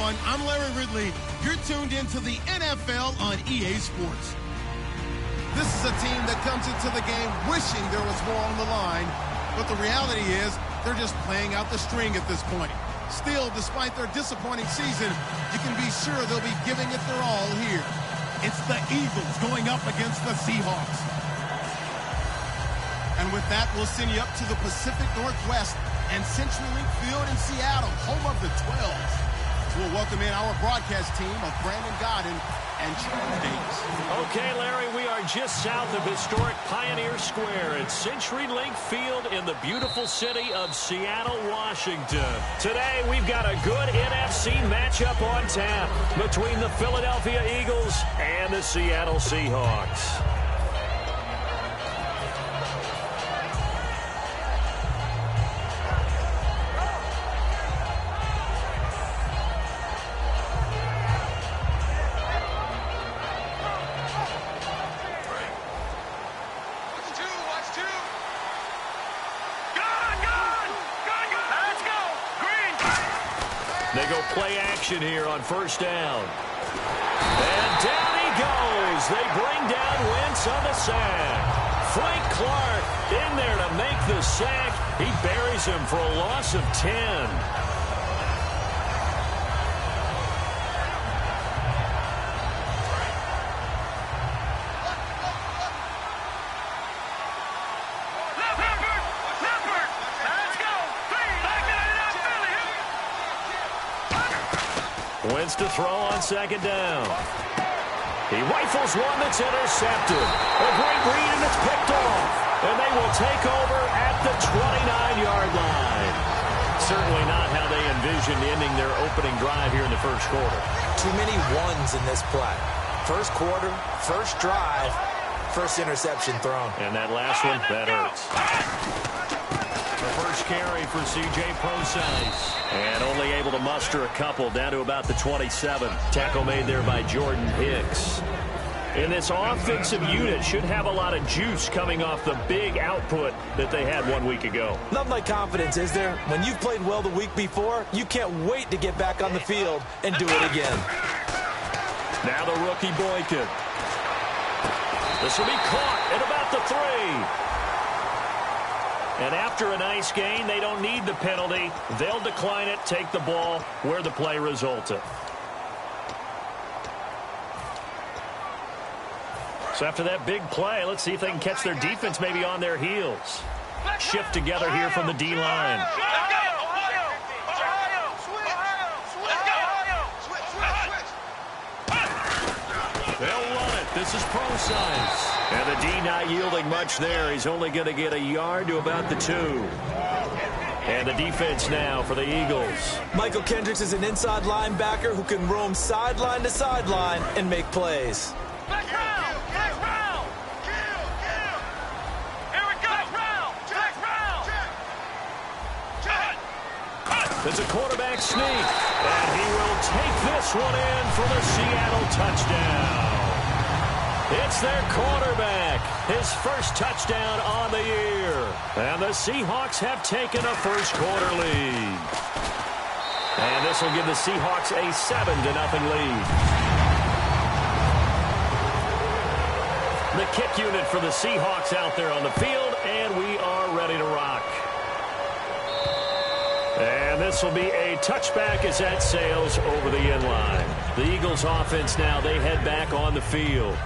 everyone. I'm Larry Ridley. You're tuned into the NFL on EA Sports. This is a team that comes into the game wishing there was more on the line, but the reality is they're just playing out the string at this point. Still, despite their disappointing season, you can be sure they'll be giving it their all here. It's the Eagles going up against the Seahawks. And with that, we'll send you up to the Pacific Northwest and CenturyLink Field in Seattle, home of the 12s. We'll welcome in our broadcast team of Brandon Godden and Charles Davis. Okay, Larry, we are just south of historic Pioneer Square at CenturyLink Field in the beautiful city of Seattle, Washington. Today, we've got a good NFC matchup on tap between the Philadelphia Eagles and the Seattle Seahawks. They go play action here on first down. And down he goes. They bring down Wentz on the sack. Frank Clark in there to make the sack. He buries him for a loss of 10. Wentz to throw on second down. He rifles one that's intercepted. A great read, and it's picked off. And they will take over at the 29-yard line. Certainly not how they envisioned ending their opening drive here in the first quarter. Too many ones in this play. First quarter, first drive, first interception thrown. And that last one, that hurts. The first carry for C.J. Prosise. And only able to muster a couple down to about the 27. Tackle made there by Jordan Hicks. And this offensive unit should have a lot of juice coming off the big output that they had 1 week ago. Nothing like confidence, is there? When you've played well the week before, you can't wait to get back on the field and do it again. Now the rookie Boykin. This will be caught at about the 3. And after a nice gain, they don't need the penalty. They'll decline it, take the ball where the play resulted. So after that big play, let's see if they can catch their defense maybe on their heels. Shift together here from the D-line. They'll run it. This is Prosise. And the D not yielding much there. He's only going to get a yard to about the 2. And the defense now for the Eagles. Michael Kendricks is an inside linebacker who can roam sideline to sideline and make plays. It's a quarterback sneak. And he will take this one in for the Seattle touchdown. It's their quarterback. His first touchdown on the year. And the Seahawks have taken a first quarter lead. And this will give the Seahawks a 7-0 lead. The kick unit for the Seahawks out there on the field, and we are ready to rock. And this will be a touchback as that sails over the end line. The Eagles offense now, they head back on the field.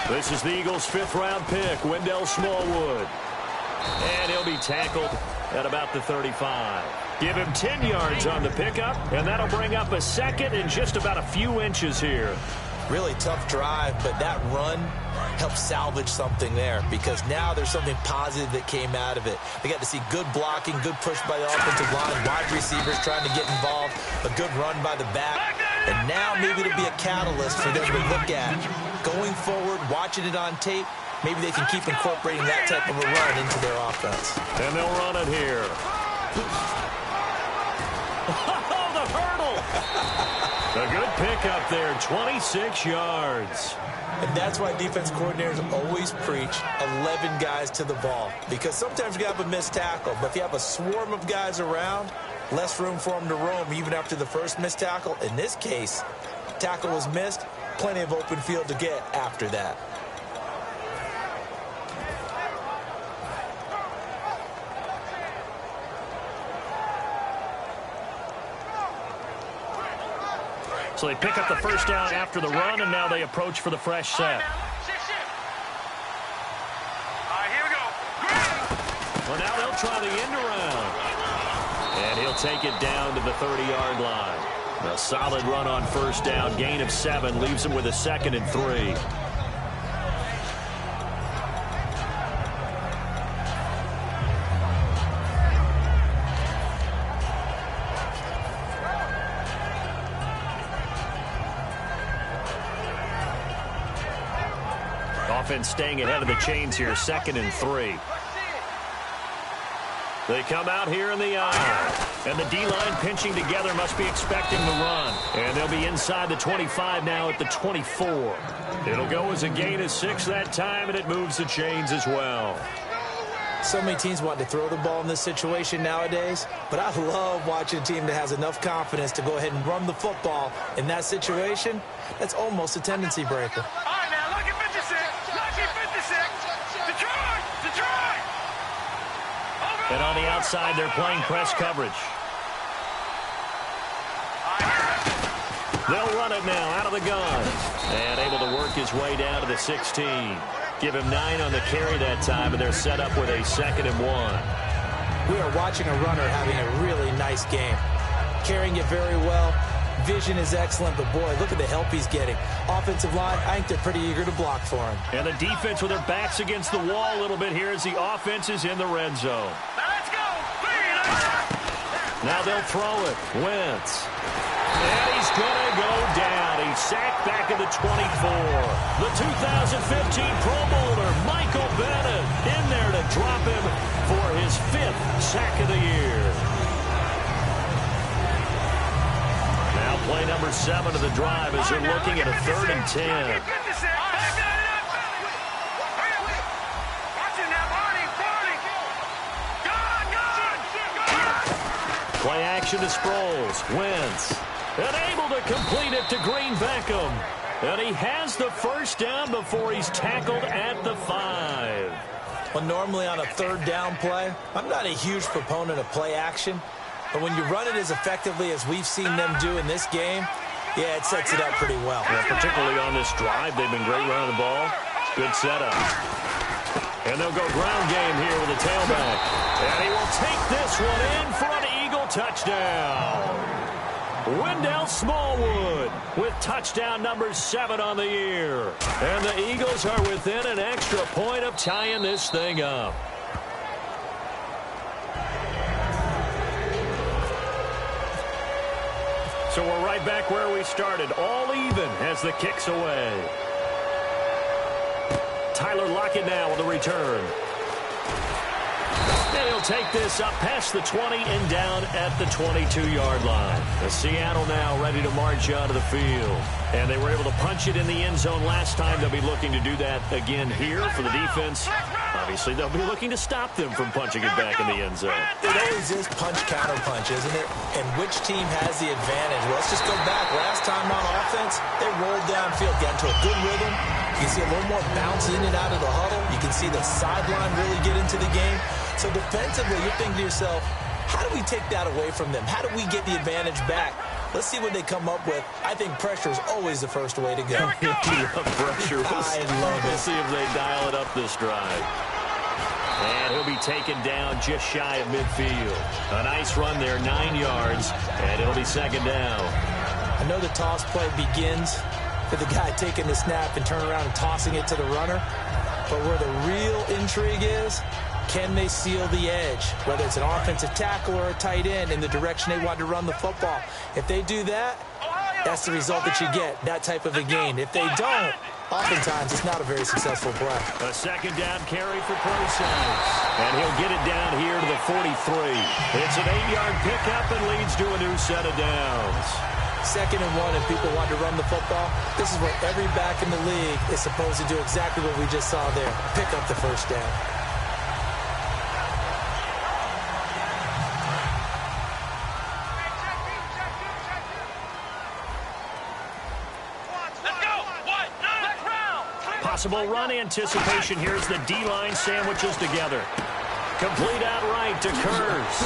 This is the Eagles' 5th-round pick, Wendell Smallwood. And he'll be tackled at about the 35. Give him 10 yards on the pickup, and that'll bring up a second and just about a few inches here. Really tough drive, but that run helped salvage something there because now there's something positive that came out of it. They got to see good blocking, good push by the offensive line, wide receivers trying to get involved, a good run by the back, and now maybe it'll be a catalyst for them to look at. Going forward, watching it on tape, maybe they can keep incorporating that type of a run into their offense. And they'll run it here. Oh, the hurdle! A good pickup there, 26 yards. And that's why defense coordinators always preach 11 guys to the ball. Because sometimes you have a missed tackle, but if you have a swarm of guys around, less room for them to roam even after the first missed tackle. In this case, tackle was missed, plenty of open field to get after that. So they pick up the first down after the run, and now they approach for the fresh set. Here we go. Well, now they'll try the end around. And he'll take it down to the 30-yard line. A solid run on first down. Gain of 7 leaves him with a 2nd and 3. Offense staying ahead of the chains here, 2nd and 3. They come out here in the aisle. And the D-line pinching together, must be expecting the run. And they'll be inside the 25 now at the 24. It'll go as a gain of 6 that time, and it moves the chains as well. So many teams want to throw the ball in this situation nowadays, but I love watching a team that has enough confidence to go ahead and run the football in that situation. That's almost a tendency breaker. And on the outside, they're playing press coverage. They'll run it now out of the gun. And able to work his way down to the 16. Give him 9 on the carry that time, and they're set up with a 2nd and 1. We are watching a runner having a really nice game. Carrying it very well. Vision is excellent, but boy, look at the help he's getting. Offensive line, I think they're pretty eager to block for him. And the defense with their backs against the wall a little bit here as the offense is in the red zone. Let's go. Now they'll throw it. Wentz. And he's going to go down. He's sacked back at the 24. The 2015 Pro Bowler, Michael Bennett, in there to drop him for his 5th sack of the year. Now play number 7 of the drive as they're looking at a 3rd and 10. Play action to Sproles. Wentz. And able to complete it to Green Beckham. And he has the first down before he's tackled at the 5. Well, normally on a 3rd down play, I'm not a huge proponent of play action. But when you run it as effectively as we've seen them do in this game, yeah, it sets it up pretty well. Yeah, particularly on this drive, they've been great running the ball. Good setup. And they'll go ground game here with a tailback. And he will take this one in for an Eagle touchdown. Wendell Smallwood with touchdown number 7 on the year. And the Eagles are within an extra point of tying this thing up. So we're right back where we started, all even as the kick's away. Tyler Lockett now with the return. And he'll take this up past the 20 and down at the 22-yard line. The Seattle now ready to march out of the field. And they were able to punch it in the end zone last time. They'll be looking to do that again here for the defense. Obviously, they'll be looking to stop them from punching it back in the end zone. It always is punch-counter-punch, isn't it? And which team has the advantage? Well, let's just go back. Last time on offense, they rolled downfield, got into a good rhythm. You can see a little more bounce in and out of the huddle. You can see the sideline really get into the game. So defensively, you're thinking to yourself, how do we take that away from them? How do we get the advantage back? Let's see what they come up with. I think pressure is always the first way to go. Pressure. I love it. We'll see if they dial it up this drive. And he'll be taken down just shy of midfield. A nice run there, 9 yards, and it'll be 2nd down. I know the toss play begins with the guy taking the snap and turning around and tossing it to the runner. But where the real intrigue is, can they seal the edge? Whether it's an offensive tackle or a tight end in the direction they want to run the football. If they do that, that's the result that you get, that type of a gain. If they don't, oftentimes it's not a very successful play. A 2nd down carry for Procise. And he'll get it down here to the 43. It's an 8-yard pickup and leads to a new set of downs. 2nd and 1 and people want to run the football, this is where every back in the league is supposed to do exactly what we just saw there. Pick up the first down. Possible run anticipation. Here's the D-line sandwiches together. Complete out right to Kurz.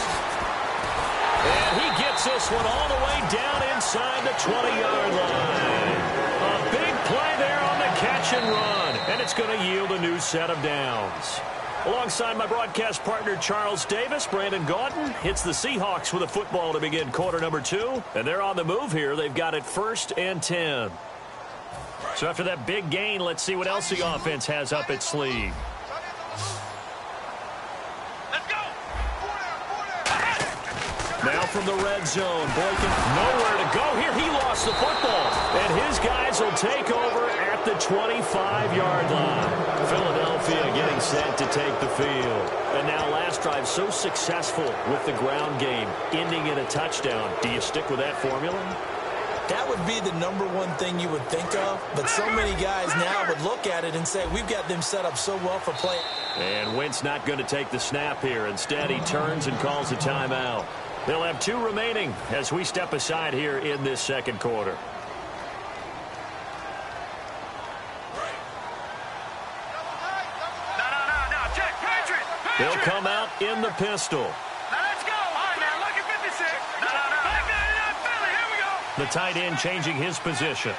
And he gets this one all the way down inside the 20-yard line. A big play there on the catch and run. And it's going to yield a new set of downs. Alongside my broadcast partner, Charles Davis, Brandon Gaudin hits the Seahawks with a football to begin quarter number 2. And they're on the move here. They've got it 1st and 10. So after that big gain, let's see what else the offense has up its sleeve. Let's go. Now from the red zone, Boykin nowhere to go here. He lost the football, and his guys will take over at the 25-yard line. Philadelphia getting set to take the field. And now last drive so successful with the ground game, ending in a touchdown. Do you stick with that formula? That would be the number one thing you would think of, but so many guys now would look at it and say, we've got them set up so well for play. And Wentz not going to take the snap here. Instead, he turns and calls a timeout. They'll have 2 remaining as we step aside here in this second quarter. No, check, Patriot. They'll come out in the pistol. Now let's go. All right, now, look at 56. No. Philly, here we go. The tight end changing his position.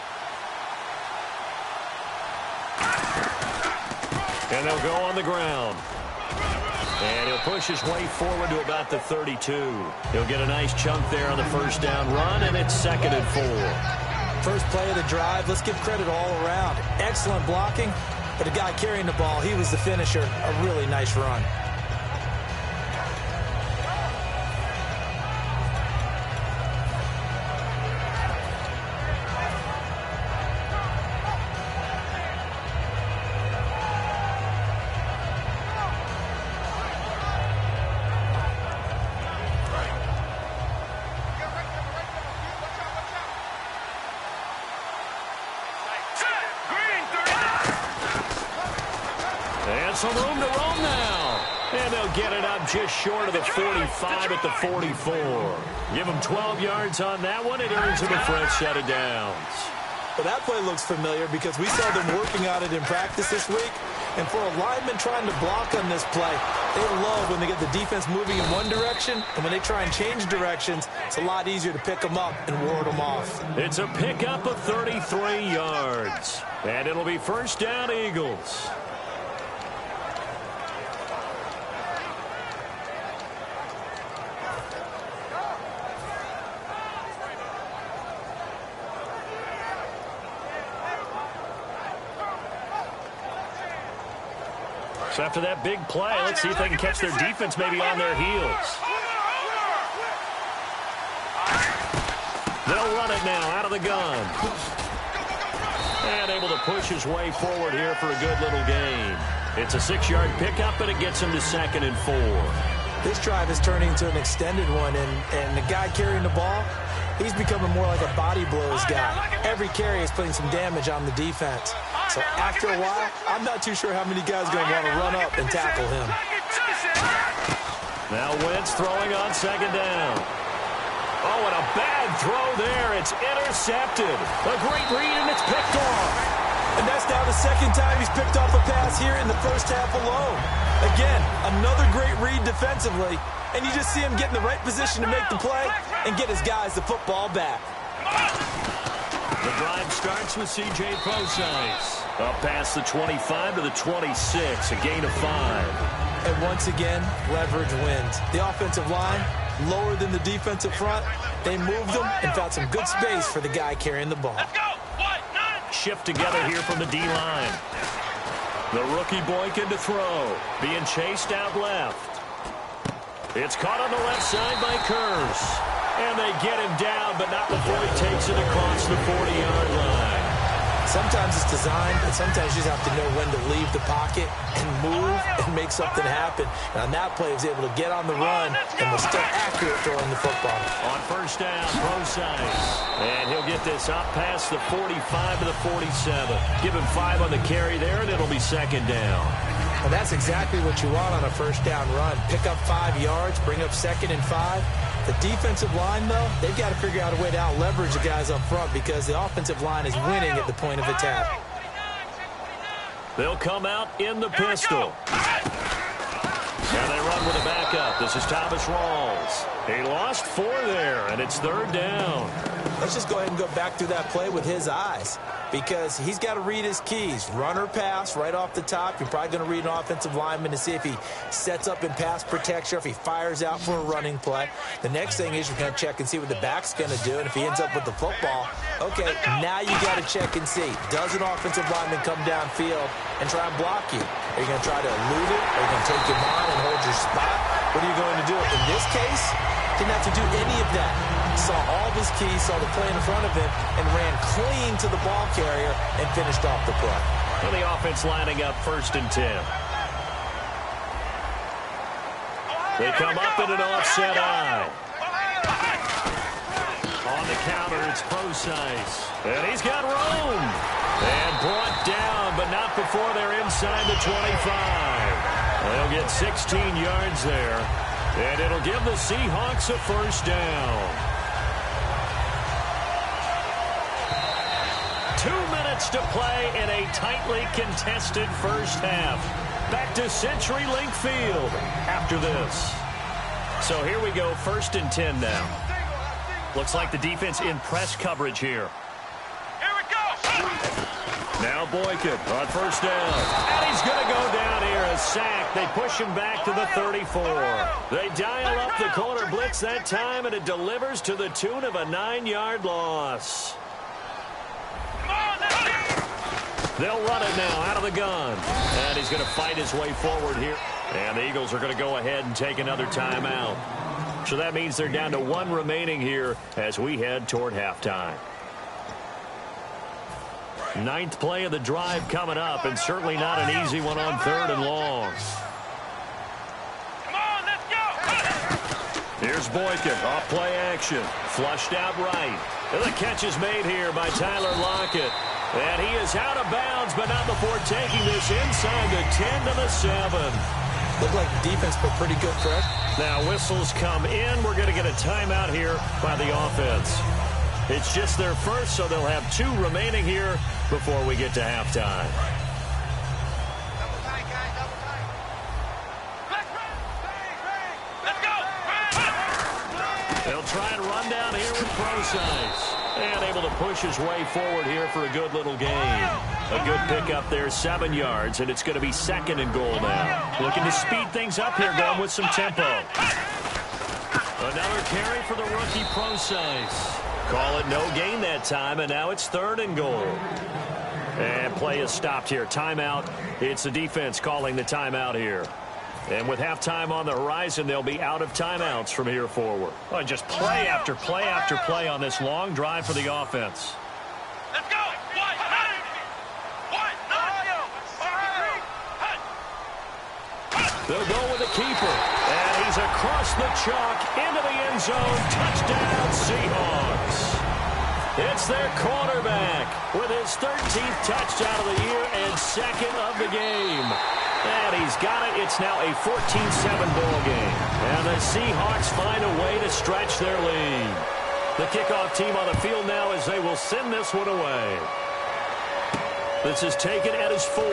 And they'll go on the ground. And he'll push his way forward to about the 32. He'll get a nice chunk there on the first down run, and it's 2nd and 4. First play of the drive, let's give credit all around. Excellent blocking, but the guy carrying the ball, he was the finisher. A really nice run. Some room to roam now. And they'll get it up just short of the 45 at the 44. Give them 12 yards on that one. It earns them a fresh set of downs. Well, that play looks familiar because we saw them working on it in practice this week. And for a lineman trying to block on this play, they love when they get the defense moving in one direction. And when they try and change directions, it's a lot easier to pick them up and ward them off. It's a pickup of 33 yards. And it'll be first down, Eagles. So after that big play, let's see if they can catch their defense maybe on their heels. They'll run it now out of the gun. And able to push his way forward here for a good little gain. It's a 6-yard pickup, and it gets him to 2nd and 4. This drive is turning into an extended one, and the guy carrying the ball, he's becoming more like a body blows guy. Every carry is putting some damage on the defense. So after a while, I'm not too sure how many guys are going to want to run up and tackle him. Now Wentz throwing on 2nd down. Oh, and a bad throw there. It's intercepted. A great read, and it's picked off. And that's now the 2nd time he's picked off a pass here in the first half alone. Again, another great read defensively, and you just see him get in the right position to make the play and get his guys the football back. The drive starts with C.J. Posey's. Up past the 25 to the 26, a gain of 5. And once again, leverage wins. The offensive line, lower than the defensive front. They moved them and found some good space for the guy carrying the ball. Let's go. Shift together here from the D-line. The rookie Boykin to throw. Being chased out left. It's caught on the left side by Kurz. And they get him down, but not before he takes it across the 40-yard line. Sometimes it's designed, and sometimes you just have to know when to leave the pocket and move and make something happen. And on that play, he was able to get on the run and was still accurate throwing the football. On first down, Procise. And he'll get this up past the 45 to the 47. Give him 5 on the carry there, and it'll be second down. And that's exactly what you want on a first down run. Pick up 5 yards, bring up 2nd and 5. The defensive line, though, they've got to figure out a way to out-leverage the guys up front because the offensive line is winning at the point of attack. They'll come out in the pistol. And they run with a backup. This is Thomas Rawls. He lost 4 there, and it's third down. Let's just go ahead and go back through that play with his eyes because he's got to read his keys. Run or pass right off the top. You're probably going to read an offensive lineman to see if he sets up in pass protection or if he fires out for a running play. The next thing is you're going to check and see what the back's going to do, and if he ends up with the football, okay, now you got to check and see. Does an offensive lineman come downfield and try and block you? Are you going to try to elude it? Are you going to take him on and hold your spot? What are you going to do? In this case, didn't have to do any of that. Saw all of his keys, saw the play in front of him, and ran clean to the ball carrier and finished off the play. And the offense lining up 1st and 10. They come up in an offset eye. On the counter, it's Procise. And he's got room. And brought down, but not before they're inside the 25. They'll get 16 yards there. And it'll give the Seahawks a first down. 2 minutes to play in a tightly contested first half. Back to CenturyLink Field after this. So here we go, 1st and 10 now. Looks like the defense in press coverage here. Here we go. Now Boykin on first down. And he's going to go down here, a sack. They push him back to the 34. They dial up the corner blitz that time, and it delivers to the tune of a 9-yard loss. They'll run it now out of the gun. And he's going to fight his way forward here. And the Eagles are going to go ahead and take another timeout. So that means they're down to 1 remaining here as we head toward halftime. 9th play of the drive coming up, and certainly not an easy one on 3rd and long. Come on, let's go. Here's Boykin, off play action. Flushed out right. And the catch is made here by Tyler Lockett. And he is out of bounds, but not before taking this inside the 10 to the 7. Looked like the defense put pretty good, Fred. Now whistles come in. We're going to get a timeout here by the offense. It's just their first, so they'll have 2 remaining here before we get to halftime. Let's go. They'll try and run down here with Procise. And able to push his way forward here for a good little gain. A good pickup there, 7 yards, and it's going to be 2nd and goal now. Looking to speed things up here, going with some tempo. Another carry for the rookie Procise. Call it no gain that time, and now it's 3rd and goal. And play is stopped here. Timeout. It's the defense calling the timeout here. And with halftime on the horizon, they'll be out of timeouts from here forward. Oh, just play after play after play on this long drive for the offense. Let's go. They'll go with the keeper. And he's across the chalk into the end zone. Touchdown, Seahawks. It's their quarterback with his 13th touchdown of the year and 2nd of the game. And he's got it. It's now a 14-7 ball game. And the Seahawks find a way to stretch their lead. The kickoff team on the field now as they will send this one away. This is taken at his 4.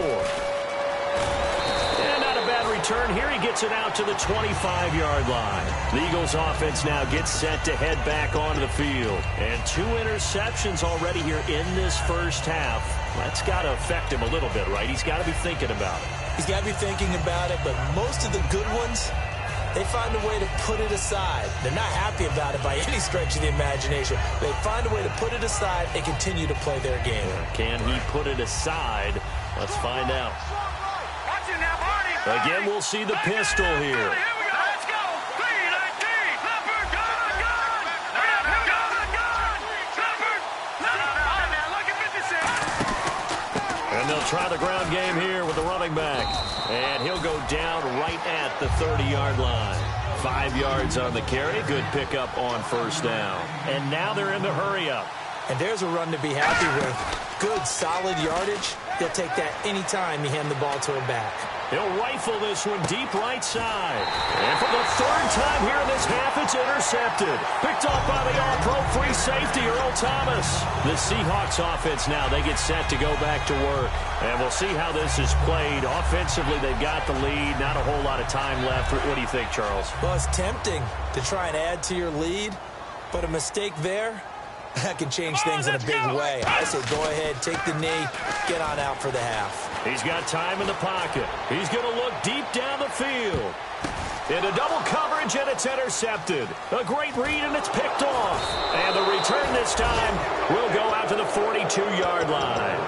And not a bad return here. He gets it out to the 25-yard line. The Eagles offense now gets set to head back onto the field. And 2 interceptions already here in this first half. That's got to affect him a little bit, right? He's got to be thinking about it. He's got to be thinking about it, but most of the good ones, they find a way to put it aside. They're not happy about it by any stretch of the imagination. They find a way to put it aside and continue to play their game. Can he put it aside? Let's find out. Watch it now, Barney. Again, we'll see the pistol here. Here we go. Let's go. 3-19. Leopard, gun. Leopard, gun. Leopard. No, now look at 56. They'll try the ground game here with the running back. And he'll go down right at the 30-yard line. 5 yards on the carry. Good pickup on first down. And now they're in the hurry-up. And there's a run to be happy with. Good, solid yardage. He'll take that anytime you hand the ball to him back. He'll rifle this one deep right side. And for the third time here in this half, it's intercepted. Picked off by the all-pro free safety, Earl Thomas. The Seahawks offense now, they get set to go back to work. And we'll see how this is played. Offensively, they've got the lead. Not a whole lot of time left. What do you think, Charles? Well, it's tempting to try and add to your lead, but a mistake there, that can change things in a big way. I say go ahead, take the knee, get on out for the half. He's got time in the pocket. He's going to look deep down the field. Into double coverage, and it's intercepted. A great read, and it's picked off. And the return this time will go out to the 42-yard line.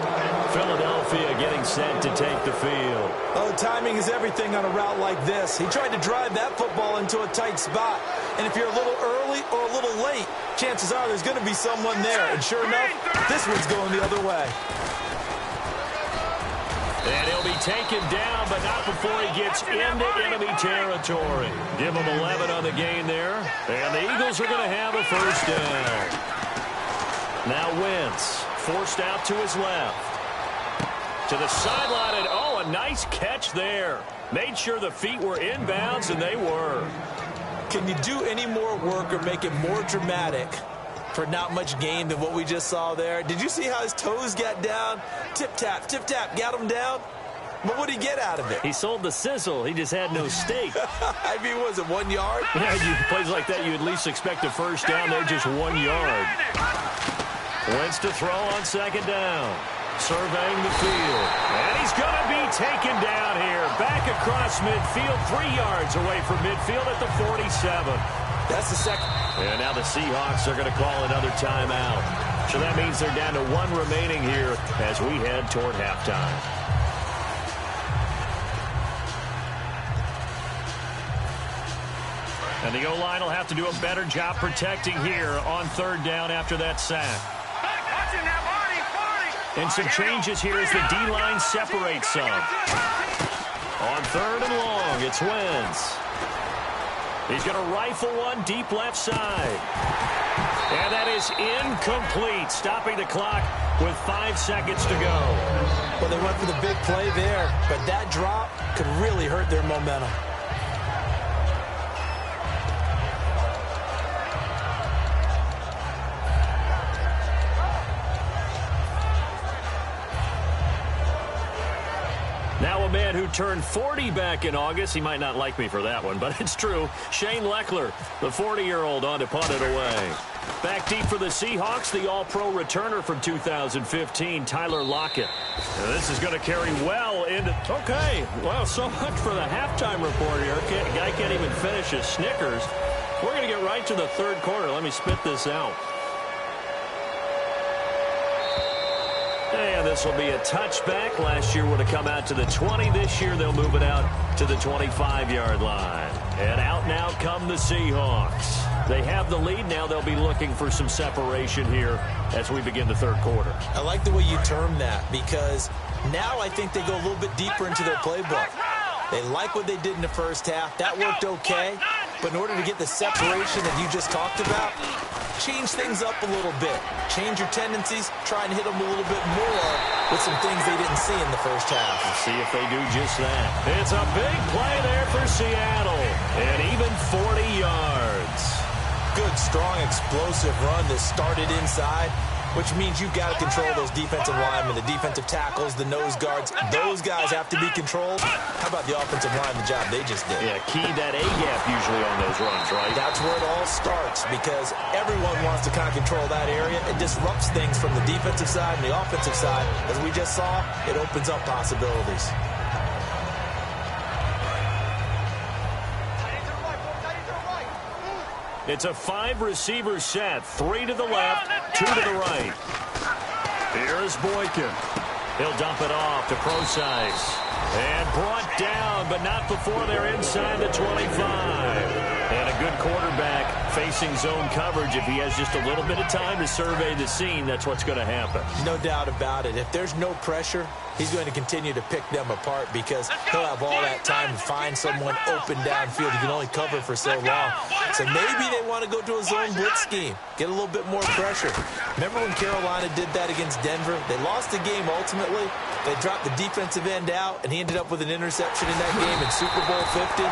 Philadelphia getting set to take the field. Oh, timing is everything on a route like this. He tried to drive that football into a tight spot. And if you're a little early or a little late, chances are there's going to be someone there. And sure enough, this one's going the other way. And he'll be taken down, but not before he gets into enemy territory. Give him 11 on the gain there. And the Eagles are going to have a first down. Now Wentz forced out to his left. To the sideline, and oh, a nice catch there. Made sure the feet were inbounds, and they were. Can you do any more work or make it more dramatic for not much gain than what we just saw there? Did you see how his toes got down? Tip-tap, got him down. But what did he get out of it? He sold the sizzle. He just had no steak. I mean, was it 1 yard? Yeah, plays like that, you at least expect a first down. They're just 1 yard. Wentz to throw on second down. Surveying the field. And he's going to be taken down here. Back across midfield, 3 yards away from midfield at the 47. That's the second. And now the Seahawks are going to call another timeout. So that means they're down to 1 remaining here as we head toward halftime. And the O-line will have to do a better job protecting here on third down after that sack. And some changes here as the D-line separates some. On third and long, it's Wentz. He's going to rifle one deep left side. And that is incomplete, stopping the clock with 5 seconds to go. Well, they went for the big play there, but that drop could really hurt their momentum. Now a man who turned 40 back in August. He might not like me for that one, but it's true. Shane Leckler, the 40-year-old, on to punt it away. Back deep for the Seahawks, the all-pro returner from 2015, Tyler Lockett. Now this is going to carry well into... Okay, well, so much for the halftime report here. Guy can't even finish his Snickers. We're going to get right to the third quarter. Let me spit this out. And this will be a touchback. Last year would have come out to the 20. This year they'll move it out to the 25-yard line. And out now come the Seahawks. They have the lead. Now they'll be looking for some separation here as we begin the third quarter. I like the way you term that because now I think they go a little bit deeper into their playbook. They like what they did in the first half. That worked okay. But in order to get the separation that you just talked about, change things up a little bit. Change your tendencies. Try and hit them a little bit more with some things they didn't see in the first half. Let's see if they do just that. It's a big play there for Seattle. And even 40 yards. Good, strong, explosive run that started inside, which means you've got to control those defensive linemen, the defensive tackles, the nose guards. Those guys have to be controlled. How about the offensive line, the job they just did? Yeah, key that A-gap usually on those runs, right? That's where it all starts because everyone wants to kind of control that area. It disrupts things from the defensive side and the offensive side. As we just saw, it opens up possibilities. It's a 5-receiver set. 3 to the left, 2 to the right. Here's Boykin. He'll dump it off to Procise. And brought down, but not before they're inside the 25. And a good quarterback facing zone coverage, if he has just a little bit of time to survey the scene, that's what's going to happen. No doubt about it. If there's no pressure, he's going to continue to pick them apart because he'll have all that time to find someone open downfield. He can only cover for so long. So maybe they want to go to a zone blitz scheme, get a little bit more pressure. Remember when Carolina did that against Denver? They lost the game ultimately. They dropped the defensive end out, and he ended up with an interception in that game in Super Bowl 50.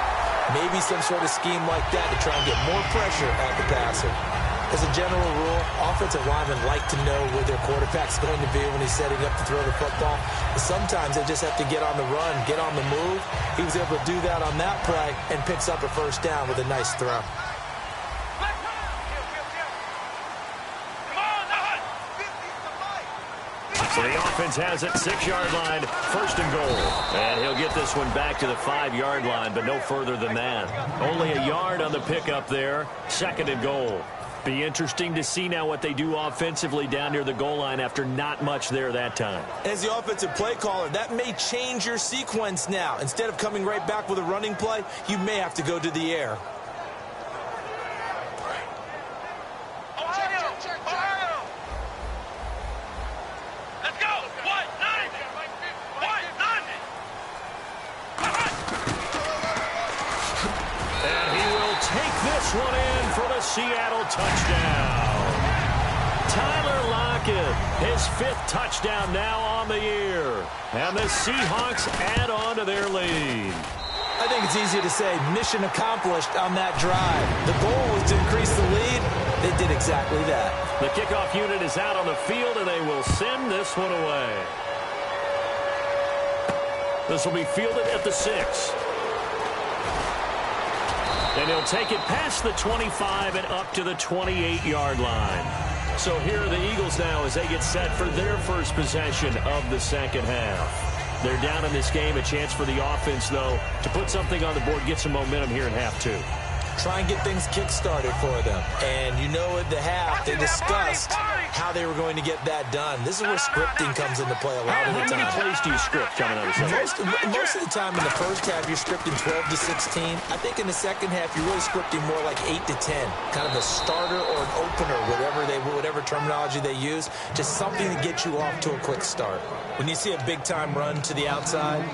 Maybe some sort of scheme like that to try and get more pressure at the passer. As a general rule, offensive linemen like to know where their quarterback's going to be when he's setting up to throw the football. But sometimes they just have to get on the run, get on the move. He was able to do that on that play and picks up a first down with a nice throw. So the offense has it, 6-yard line, 1st and goal. And he'll get this one back to the 5-yard line, but no further than that. Only a yard on the pickup there, 2nd and goal. Be interesting to see now what they do offensively down near the goal line after not much there that time. As the offensive play caller, that may change your sequence now. Instead of coming right back with a running play, you may have to go to the air. One in for the Seattle touchdown. Tyler Lockett, his 5th touchdown now on the year. And the Seahawks add on to their lead. I think it's easy to say mission accomplished on that drive. The goal was to increase the lead. They did exactly that. The kickoff unit is out on the field, and they will send this one away. This will be fielded at the 6. And he'll take it past the 25 and up to the 28-yard line. So here are the Eagles now as they get set for their first possession of the second half. They're down in this game. A chance for the offense, though, to put something on the board, get some momentum here in half 2. Try and get things kick-started for them. And you know at the half, they discussed how they were going to get that done. This is where scripting comes into play a lot of the time. How many plays do you script coming out of the second? Most of the time in the first half, you're scripting 12 to 16. I think in the second half, you're really scripting more like 8 to 10. Kind of a starter or an opener, whatever terminology they use. Just something to get you off to a quick start. When you see a big-time run to the outside,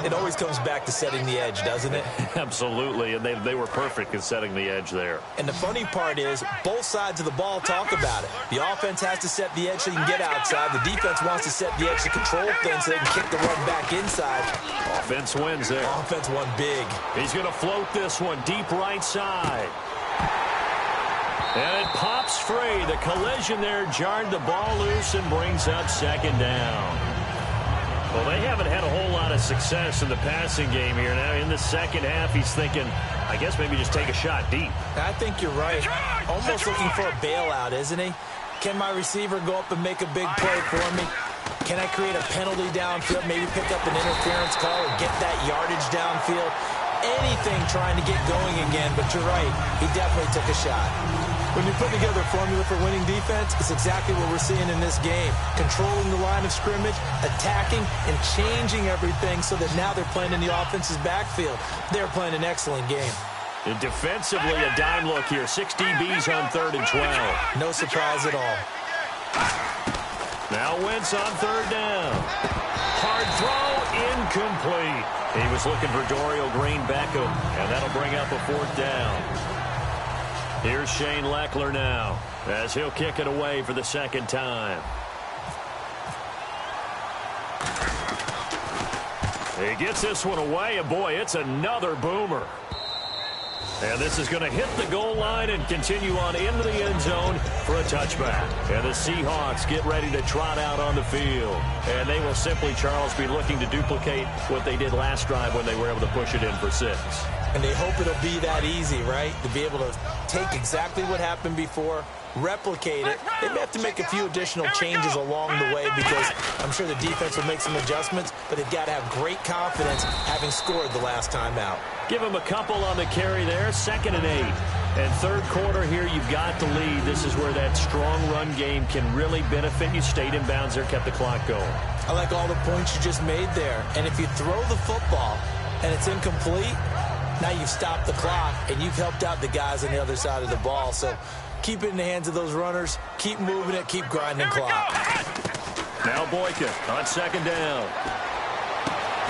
it always comes back to setting the edge, doesn't it? Absolutely, and they were perfect in setting the edge there. And the funny part is, both sides of the ball talk about it. The offense has to set the edge so you can get outside. The defense wants to set the edge to control things so they can kick the run back inside. Offense wins there. Offense won big. He's going to float this one deep right side. And it pops free. The collision there jarred the ball loose and brings up 2nd down. Well, they haven't had a whole lot of success in the passing game here. Now, in the second half, he's thinking, I guess maybe just take a shot deep. I think you're right. Almost looking for a bailout, isn't he? Can my receiver go up and make a big play for me? Can I create a penalty downfield, maybe pick up an interference call or get that yardage downfield? Anything trying to get going again, but you're right. He definitely took a shot. When you put together a formula for winning defense, it's exactly what we're seeing in this game. Controlling the line of scrimmage, attacking, and changing everything so that now they're playing in the offense's backfield. They're playing an excellent game. And defensively, a dime look here. 6 DBs on 3rd and 12. No surprise at all. Now Wentz on 3rd down. Hard throw, incomplete. He was looking for Dorial Green-Beckham, and that'll bring up a 4th down. Here's Shane Leckler now as he'll kick it away for the 2nd time. He gets this one away, and boy, it's another boomer. And this is going to hit the goal line and continue on into the end zone for a touchback. And the Seahawks get ready to trot out on the field. And they will simply, Charles, be looking to duplicate what they did last drive when they were able to push it in for 6. And they hope it'll be that easy, right? To be able to take exactly what happened before, replicate it. They may have to make a few additional changes along the way because I'm sure the defense will make some adjustments, but they've got to have great confidence having scored the last time out. Give them a couple on the carry there, 2nd and 8. And 3rd quarter here, you've got the lead. This is where that strong run game can really benefit you. Stayed in bounds there, kept the clock going. I like all the points you just made there. And if you throw the football and it's incomplete, Now you've stopped the clock, and you've helped out the guys on the other side of the ball. So keep it in the hands of those runners. Keep moving it. Keep grinding clock. Now Boykin on second down.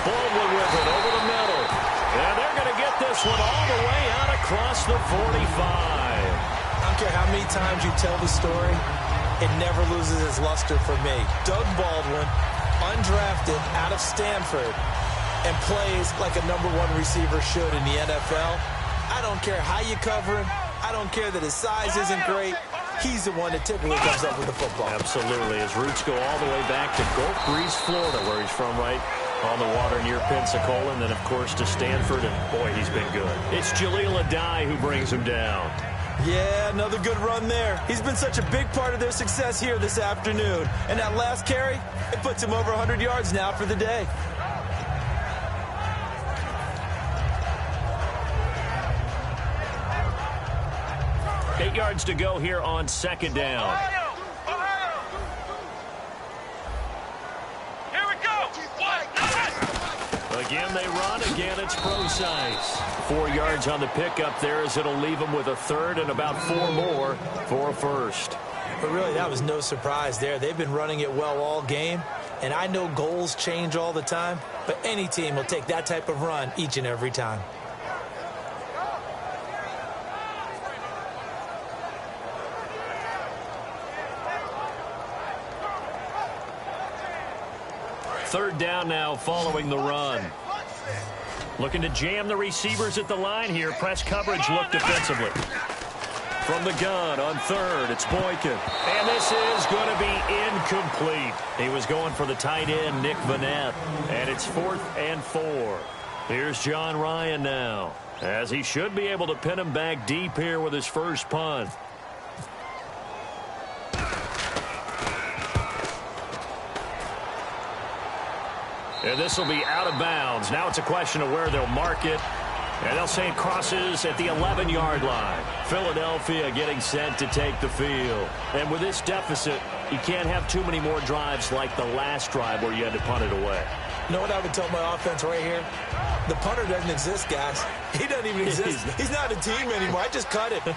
Baldwin with it over the middle. And they're going to get this one all the way out across the 45. I don't care how many times you tell the story, it never loses its luster for me. Doug Baldwin, undrafted out of Stanford, and plays like a #1 receiver should in the NFL. I don't care how you cover him. I don't care that his size isn't great. He's the one that typically comes up with the football. Absolutely. His roots go all the way back to Gulf Breeze, Florida, where he's from, right on the water near Pensacola, and then, of course, to Stanford, and, boy, he's been good. It's Jaleel Adai who brings him down. Yeah, another good run there. He's been such a big part of their success here this afternoon. And that last carry, it puts him over 100 yards now for the day. Eight yards to go here on second down. Here we go. Again, they run. Again, it's Procise. 4 yards on the pickup there as it'll leave them with a third and about 4 more for a first. But really, that was no surprise there. They've been running it well all game. And I know goals change all the time, but any team will take that type of run each and every time. Third down now following the run. Looking to jam the receivers at the line here. Press coverage look defensively. From the gun on third, it's Boykin. And this is going to be incomplete. He was going for the tight end, Nick Vanette. And it's 4th and 4. Here's John Ryan now, as he should be able to pin him back deep here with his first punt. And this will be out of bounds. Now it's a question of where they'll mark it. And they'll say it crosses at the 11-yard line. Philadelphia getting set to take the field. And with this deficit, you can't have too many more drives like the last drive where you had to punt it away. You know what I would tell my offense right here? The punter doesn't exist, guys. He doesn't even exist. He's not a team anymore. I just cut it, all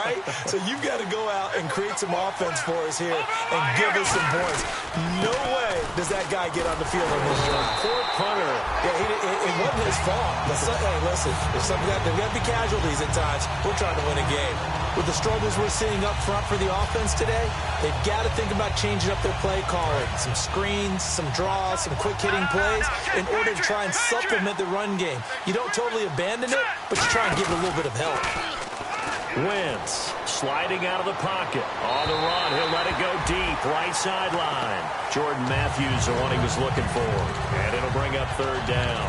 right? So you've got to go out and create some offense for us here and give us some points. No way does that guy get on the field on this drive. Poor punter. Yeah, it wasn't his fault. But hey, listen, there's got to be casualties at times. We're trying to win a game. With the struggles we're seeing up front for the offense today, they've got to think about changing up their play calling. Some screens, some draws, some quick-hitting plays in order to try and supplement the run game. You don't totally abandon it, but you try and give it a little bit of help. Wentz sliding out of the pocket. On the run, he'll let it go deep, right sideline. Jordan Matthews, the one he was looking for. And it'll bring up third down.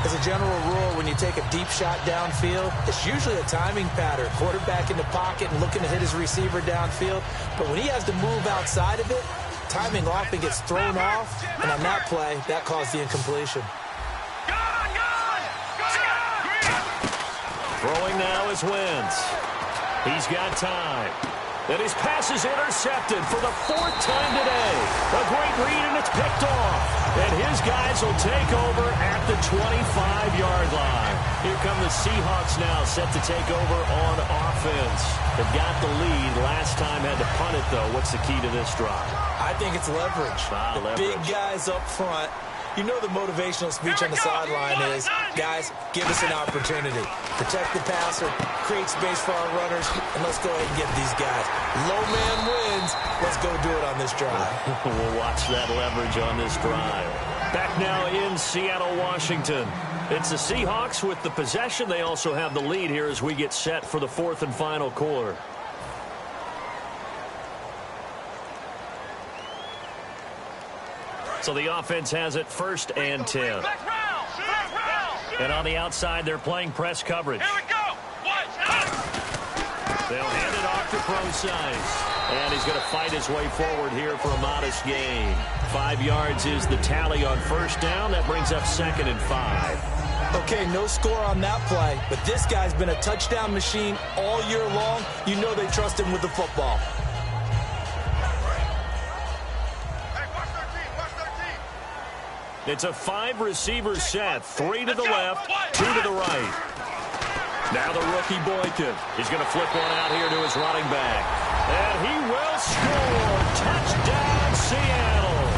As a general rule, when you take a deep shot downfield, it's usually a timing pattern. Quarterback in the pocket and looking to hit his receiver downfield. But when he has to move outside of it, timing often gets thrown off. And on that play, that caused the incompletion. Throwing now is Wentz. He's got time. And his pass is intercepted for the 4th time today. A great read, and it's picked off. And his guys will take over at the 25-yard line. Here come the Seahawks now, set to take over on offense. They've got the lead. Last time had to punt it, though. What's the key to this drive? I think it's leverage. Leverage. Big guys up front. You know the motivational speech on the sideline is, guys, give us an opportunity. Protect the passer, create space for our runners, and let's go ahead and get these guys. Low man wins. Let's go do it on this drive. We'll watch that leverage on this drive. Back now in Seattle, Washington. It's the Seahawks with the possession. They also have the lead here as we get set for the 4th and final quarter. So the offense has it 1st and 10. And on the outside, they're playing press coverage. Here we go. They'll hand it off to Procise. And he's going to fight his way forward here for a modest gain. 5 yards is the tally on 1st down. That brings up 2nd and 5. Okay, no score on that play, but this guy's been a touchdown machine all year long. You know they trust him with the football. It's a 5-receiver set. 3 to the left, 2 to the right. Now the rookie Boykin. He's going to flip one out here to his running back. And he will score. Touchdown, Seattle.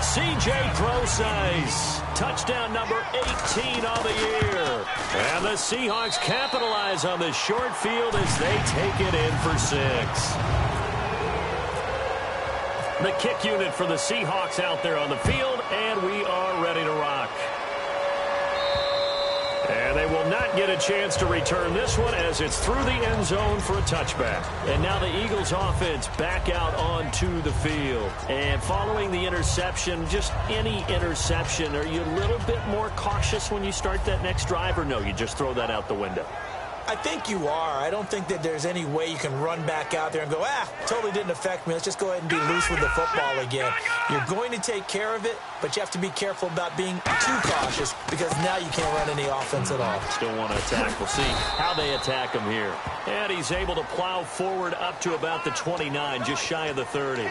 C.J. Prosise. Touchdown number 18 on the year. And the Seahawks capitalize on this short field as they take it in for 6. The kick unit for the Seahawks out there on the field, and we are ready to rock. And they will not get a chance to return this one as it's through the end zone for a touchback. And now the Eagles offense back out onto the field. And following the interception, just any interception, are you a little bit more cautious when you start that next drive, or no, you just throw that out the window? I think you are. I don't think that there's any way you can run back out there and go, totally didn't affect me. Let's just go ahead and be loose with the football again. You're going to take care of it, but you have to be careful about being too cautious because now you can't run any offense at all. Still want to attack. We'll see how they attack him here. And he's able to plow forward up to about the 29, just shy of the 30.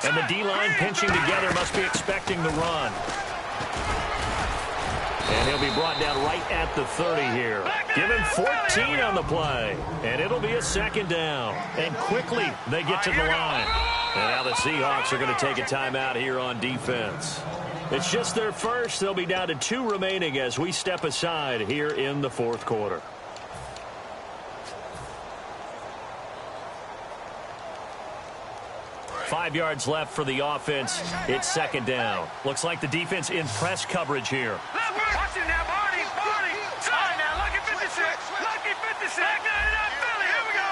And the D-line pinching together must be expecting the run. And he'll be brought down right at the 30 here. Give him 14 on the play. And it'll be a second down. And quickly they get to the line. And now the Seahawks are going to take a timeout here on defense. It's just their first. They'll be down to 2 remaining as we step aside here in the fourth quarter. Five yards left for the offense. It's second down. Looks like the defense in press coverage here. Watch it now, Barney. All right, now, lucky 56. Lucky 56. Philly, here we go.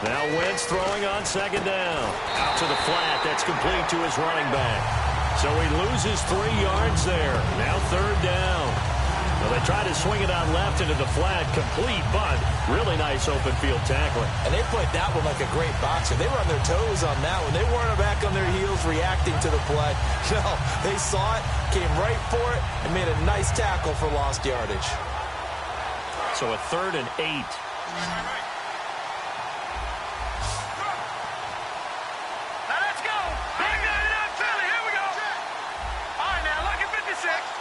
Now Wentz throwing on second down. Out to the flat. That's complete to his running back. So he loses 3 yards there. Now third down. Well, they try to swing it out left into the flat, complete, but really nice open field tackling. And they played that one like a great boxer. They were on their toes on that one. They weren't back on their heels reacting to the play. No, they saw it, came right for it, and made a nice tackle for lost yardage. So a 3rd and 8. Now let's go. Big gun Philly, here we go. All right, now, lucky 56.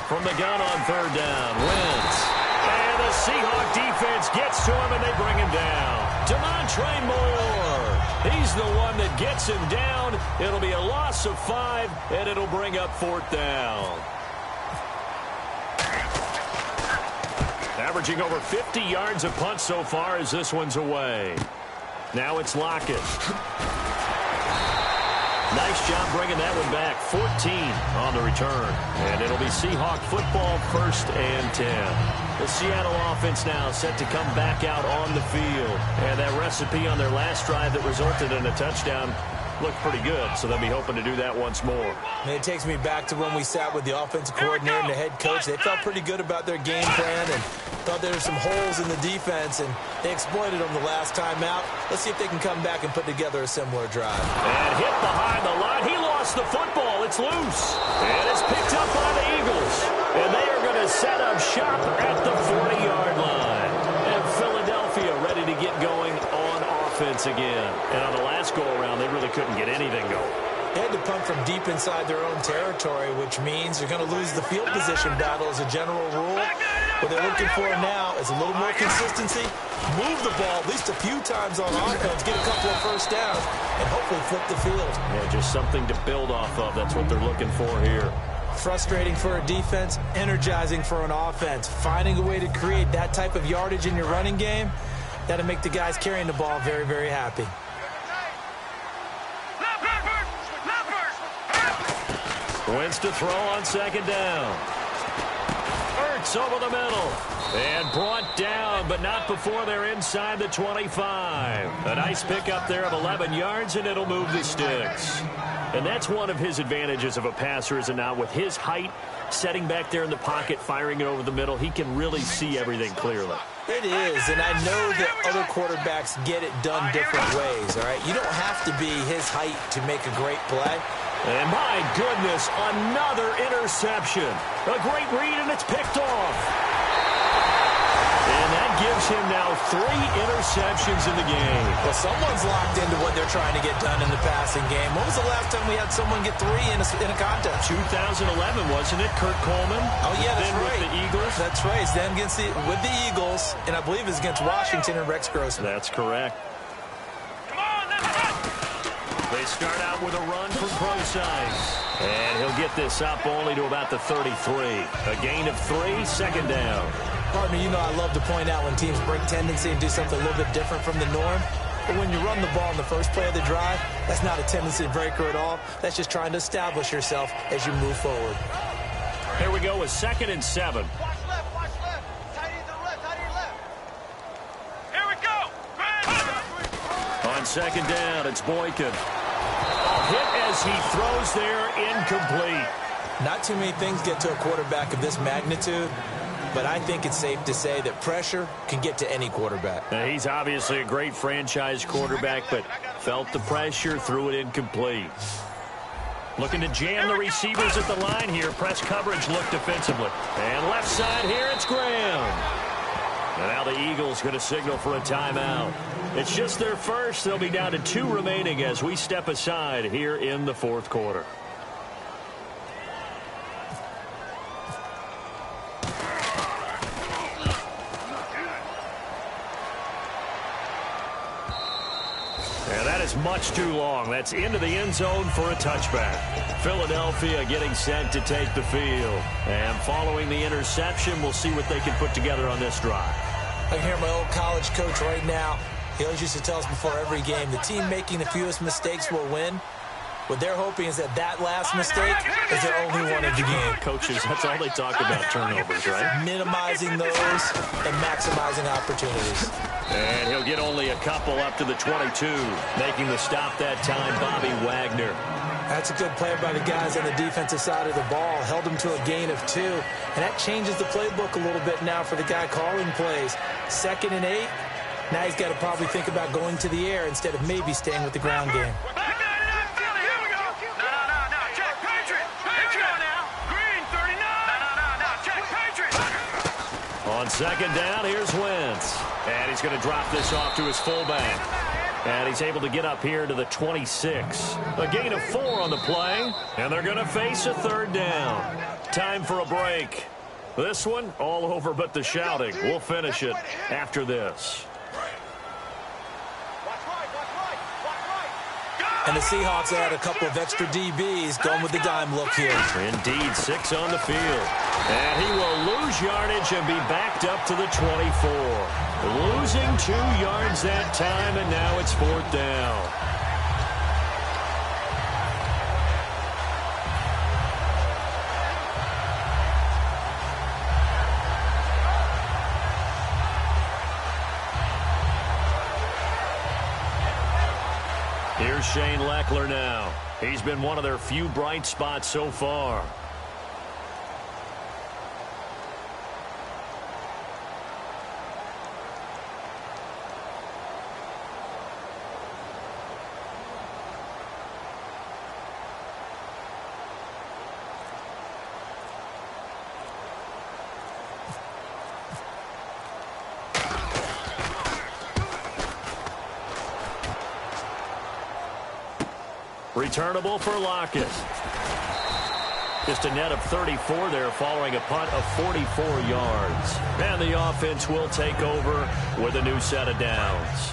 From the gun on third down, Wentz. And the Seahawk defense gets to him, and they bring him down. Demontre Moore. He's the one that gets him down. It'll be a loss of 5, and it'll bring up 4th down. Averaging over 50 yards a punt so far as this one's away. Now it's Lockett. Nice job bringing that one back. 14 on the return. And it'll be Seahawk football, 1st and 10. The Seattle offense now set to come back out on the field. And that recipe on their last drive that resulted in a touchdown looked pretty good, so they'll be hoping to do that once more. And it takes me back to when we sat with the offensive coordinator and the head coach. They felt pretty good about their game plan and thought there were some holes in the defense, and they exploited them the last time out. Let's see if they can come back and put together a similar drive. And hit behind the line. He lost the football. It's loose. And it's picked up by the Eagles. And they are going to set up shop at the 40-yard line. And Philadelphia ready to get going on offense again. And on the last go-around, they really couldn't get anything going. They had to punt from deep inside their own territory, which means they're going to lose the field position battle as a general rule. What they're looking for now is a little more consistency, move the ball at least a few times on offense, get a couple of first downs, and hopefully flip the field. Yeah, just something to build off of. That's what they're looking for here. Frustrating for a defense, energizing for an offense. Finding a way to create that type of yardage in your running game, that'll make the guys carrying the ball very, very happy. Wentz to throw on second down. Ertz over the middle. And brought down, but not before they're inside the 25. A nice pickup there of 11 yards, and it'll move the sticks. And that's one of his advantages of a passer, is it not? With his height, setting back there in the pocket, firing it over the middle, he can really see everything clearly. It is, and I know that other quarterbacks get it done different ways, all right? You don't have to be his height to make a great play. And my goodness, another interception. A great read, and it's picked off. And that gives him now 3 interceptions in the game. Well, someone's locked into what they're trying to get done in the passing game. When was the last time we had someone get 3 in a contest? 2011, wasn't it, Kurt Coleman? Oh, yeah, that's then right. With the Eagles? That's right. It's then with the Eagles, and I believe it's against Washington and Rex Grossman. That's correct. They start out with a run from Procise. And he'll get this up only to about the 33. A gain of 3, second down. Partner, you know I love to point out when teams break tendency and do something a little bit different from the norm. But when you run the ball in the first play of the drive, that's not a tendency breaker at all. That's just trying to establish yourself as you move forward. Here we go with 2nd and 7. Watch left, watch left. Tight end to the left, tight end left. Here we go. On 2nd down, it's Boykin. A hit as he throws there, incomplete. Not too many things get to a quarterback of this magnitude, but I think it's safe to say that pressure can get to any quarterback. Now, he's obviously a great franchise quarterback, but felt the pressure, threw it incomplete. Looking to jam the receivers at the line here. Press coverage look defensively. And left side here, it's Graham. And now the Eagles going to signal for a timeout. It's just their first. They'll be down to 2 remaining as we step aside here in the 4th quarter. And that is much too long. That's into the end zone for a touchback. Philadelphia getting set to take the field. And following the interception, we'll see what they can put together on this drive. I can hear my old college coach right now. He always used to tell us before every game, the team making the fewest mistakes will win. What they're hoping is that last mistake is their only one of the game. Coaches, that's all they talk about, turnovers, right? Minimizing those and maximizing opportunities. And he'll get only a couple up to the 22. Making the stop that time, Bobby Wagner. That's a good play by the guys on the defensive side of the ball. Held them to a gain of 2. And that changes the playbook a little bit now for the guy calling plays. 2nd and 8. Now he's got to probably think about going to the air instead of maybe staying with the ground game. On 2nd down, here's Wentz. And he's going to drop this off to his fullback. And he's able to get up here to the 26. A gain of 4 on the play. And they're going to face a 3rd down. Time for a break. This one, all over but the shouting. We'll finish it after this. And the Seahawks add a couple of extra DBs going with the dime look here. Indeed, 6 on the field. And he will lose yardage and be backed up to the 24. Losing 2 yards that time, and now it's 4th down. Here's Shane Leckler now. He's been one of their few bright spots so far. Returnable for Lockett. Just a net of 34 there following a punt of 44 yards. And the offense will take over with a new set of downs.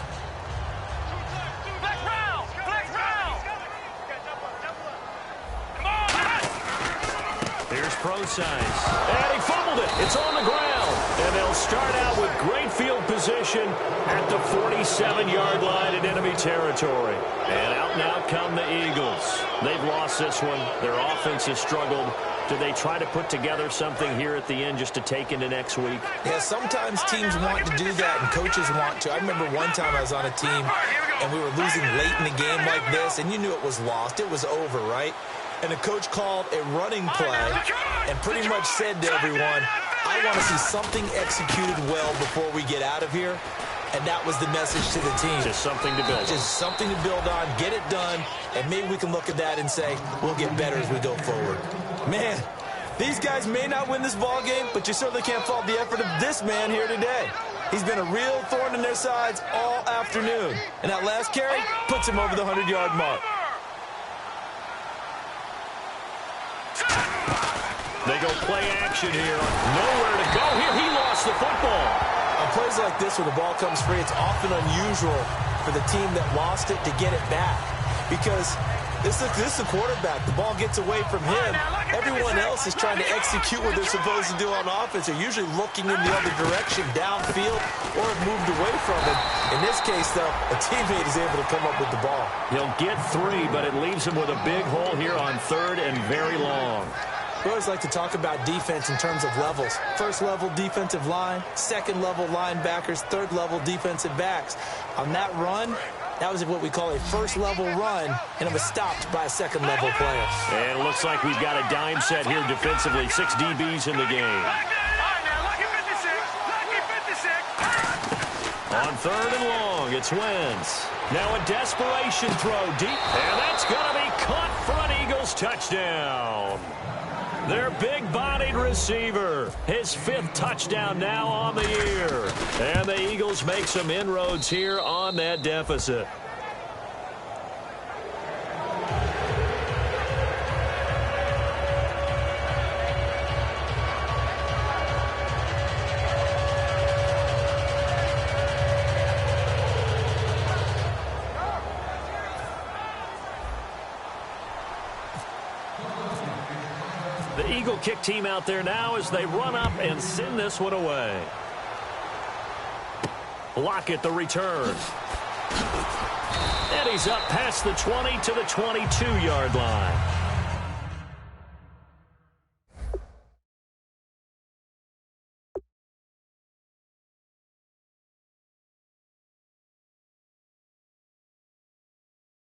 Here's Procise. And he fumbled it. It's on the ground. And they'll start out with great field position at the 47-yard line in enemy territory. And out now come the Eagles. They've lost this one. Their offense has struggled. Do they try to put together something here at the end just to take into next week? Yeah, sometimes teams want to do that and coaches want to. I remember one time I was on a team and we were losing late in the game like this, and you knew it was lost. It was over, right? And the coach called a running play and pretty much said to everyone, I want to see something executed well before we get out of here. and that was the message to the team. Just something to build on. Just something to build on, get it done, and maybe we can look at that and say, we'll get better as we go forward. Man, these guys may not win this ball game, but you certainly can't fault the effort of this man here today. He's been a real thorn in their sides all afternoon. And that last carry puts him over the 100-yard mark. They go play action here. Nowhere to go here. He lost the football. On plays like this where the ball comes free, it's often unusual for the team that lost it to get it back. Because this is the quarterback. The ball gets away from him. Everyone else is trying to execute what they're supposed to do on offense. They're usually looking in the other direction, downfield, or have moved away from him. In this case, though, a teammate is able to come up with the ball. He'll get 3, but it leaves him with a big hole here on 3rd and very long. We always like to talk about defense in terms of levels. First level defensive line, second level linebackers, third level defensive backs. On that run, that was what we call a first level run, and it was stopped by a second level player. And it looks like we've got a dime set here defensively. 6 DBs in the game. On 3rd and long, it's Wentz. Now a desperation throw deep, and that's going to be caught for an Eagles touchdown. Their big-bodied receiver, his 5th touchdown now on the year. And the Eagles make some inroads here on that deficit. The Eagle kick team out there now as they run up and send this one away. Lockett the return. And he's up past the 20 to the 22-yard line.